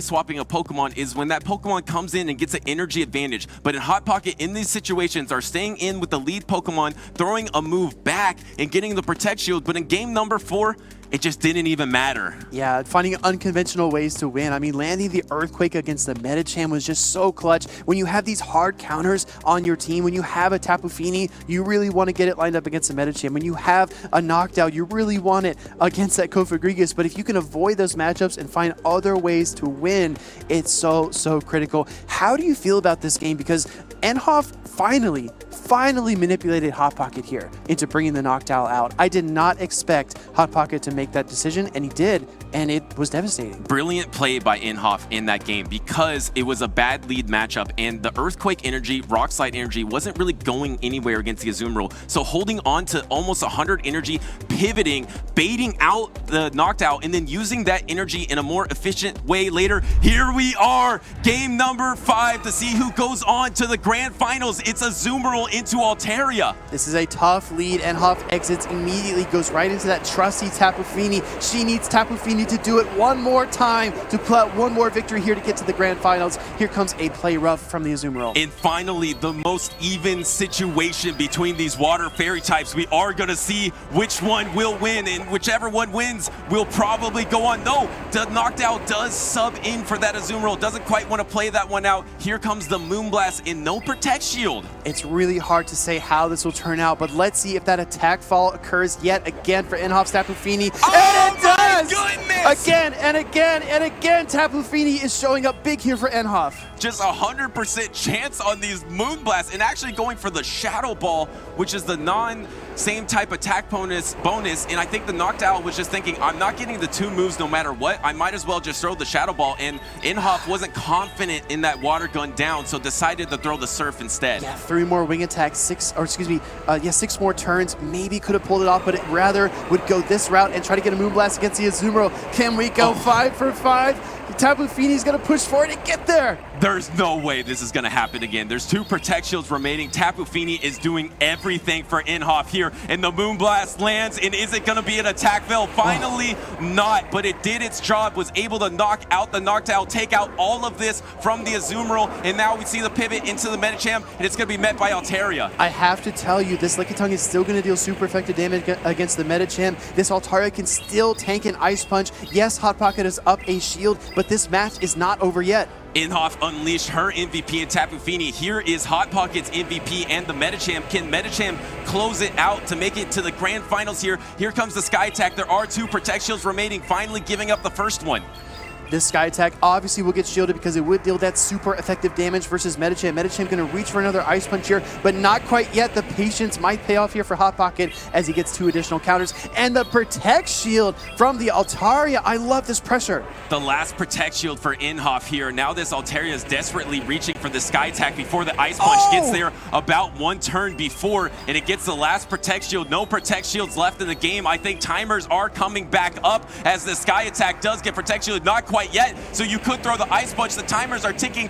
swapping a Pokemon is when that Pokemon comes in and gets an energy advantage. But in Hot Pocket, in these situations, are staying in with the lead Pokemon, throwing a move back and getting the Protect Shield. But in game number 4, it just didn't even matter. Yeah, finding unconventional ways to win. I mean, landing the Earthquake against the Medicham was just so clutch. When you have these hard counters on your team, when you have a Tapu Fini, you really want to get it lined up against the Medicham. When you have a Knockdown, you really want it against that Kofagrigus. But if you can avoid those matchups and find other ways to win, it's so critical. How do you feel about this game? Because NHoff finally manipulated Hot Pocket here into bringing the Noctowl out. I did not expect Hot Pocket to make that decision, and he did, and it was devastating. Brilliant play by NHoff in that game because it was a bad lead matchup, and the Earthquake energy, Rock Slide energy wasn't really going anywhere against the Azumarill. So holding on to almost 100 energy, pivoting, baiting out the Noctowl, and then using that energy in a more efficient way later. Here we are, game number 5 to see who goes on to the grand finals. It's Azumarill into Altaria. This is a tough lead, and NHoff exits immediately, goes right into that trusty Tapu Fini. She needs Tapu Fini to do it one more time to pull out one more victory here to get to the grand finals. Here comes a play rough from the Azumarill. And finally, the most even situation between these water fairy types. We are going to see which one will win, and whichever one wins will probably go on. No, the Noctowl does sub in for that Azumarill. Doesn't quite want to play that one out. Here comes the Moonblast and no Protect Shield. It's really hard to say how this will turn out, but let's see if that attack fall occurs yet again for NHoff's Tapu Fini. Oh, and it does! Goodness! Again and again and again, Tapu Fini is showing up big here for NHoff. Just 100% chance on these Moonblasts, and actually going for the Shadow Ball, which is the same type attack bonus, and I think the Noctowl was just thinking, I'm not getting the 2 moves no matter what, I might as well just throw the Shadow Ball, and NHoff wasn't confident in that water gun down, so decided to throw the Surf instead. Yeah, 3 more wing attacks, 6 more turns, maybe could have pulled it off, but it rather would go this route and try to get a Moonblast against the Azumarill. Can we go 5 for 5? Tapu Fini's gonna push forward and get there. There's no way this is gonna happen again. There's 2 Protect Shields remaining. Tapu Fini is doing everything for NHoff here, and the Moonblast lands, and is it gonna be an attack fail? Finally not, but it did its job, was able to knock out the Noctowl, take out all of this from the Azumarill, and now we see the pivot into the Medicham, and it's gonna be met by Altaria. I have to tell you, this Lickitung is still gonna deal super effective damage against the Medicham. This Altaria can still tank an Ice Punch. Yes, Hot Pocket is up a shield, but this match is not over yet. NHoff unleashed her MVP in Tapu Fini. Here is Hot Pocket's MVP and the Medicham. Can Medicham close it out to make it to the grand finals here? Here comes the Sky Attack. There are 2 Protect Shields remaining, finally giving up the first one. This Sky Attack obviously will get shielded because it would deal that super effective damage versus Medicham. Medicham going to reach for another Ice Punch here, but not quite yet. The patience might pay off here for Hot Pocket as he gets 2 additional counters. And the Protect Shield from the Altaria. I love this pressure. The last Protect Shield for NHoff here. Now this Altaria is desperately reaching for the Sky Attack before the Ice Punch gets there about 1 turn before, and it gets the last Protect Shield. No Protect Shields left in the game. I think timers are coming back up as the Sky Attack does get Protect Shield. Not quite yet, so you could throw the Ice Punch. The timers are ticking.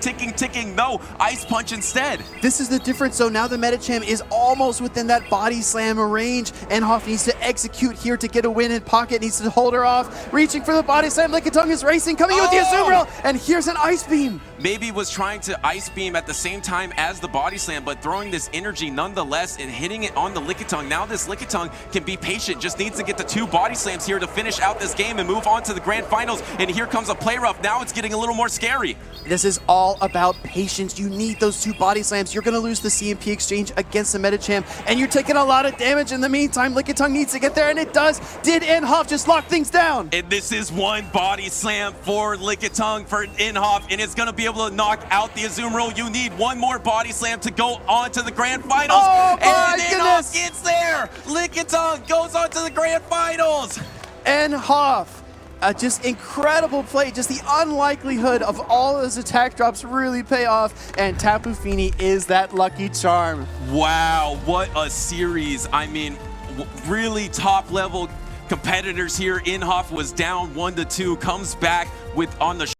No, Ice Punch instead. This is the difference. So now the Medicham is almost within that Body Slam range. NHoff needs to execute here to get a win, and Pocket needs to hold her off. Reaching for the Body Slam. Lickitung is racing, coming in with the Azumarill, and here's an Ice Beam. Maybe was trying to Ice Beam at the same time as the Body Slam, but throwing this energy nonetheless and hitting it on the Lickitung. Now this Lickitung can be patient, just needs to get the 2 Body Slams here to finish out this game and move on to the grand finals. And here comes a play rough. Now it's getting a little more scary. This is all about patience. You need those 2 Body Slams. You're going to lose the CMP exchange against the Medicham, and you're taking a lot of damage in the meantime. Lickitung needs to get there, and it does. Did NHoff just lock things down? And this is 1 Body Slam for Lickitung for NHoff, and it's going to be able to knock out the Azumarill. You need 1 more Body Slam to go on to the grand finals. Oh my and goodness! NHoff gets there. Lickitung goes on to the grand finals. NHoff. Just incredible play. Just the unlikelihood of all those attack drops really pay off, and Tapu Fini is that lucky charm. Wow, what a series. I mean, really top level competitors here. NHoff was down 1-2, comes back with on the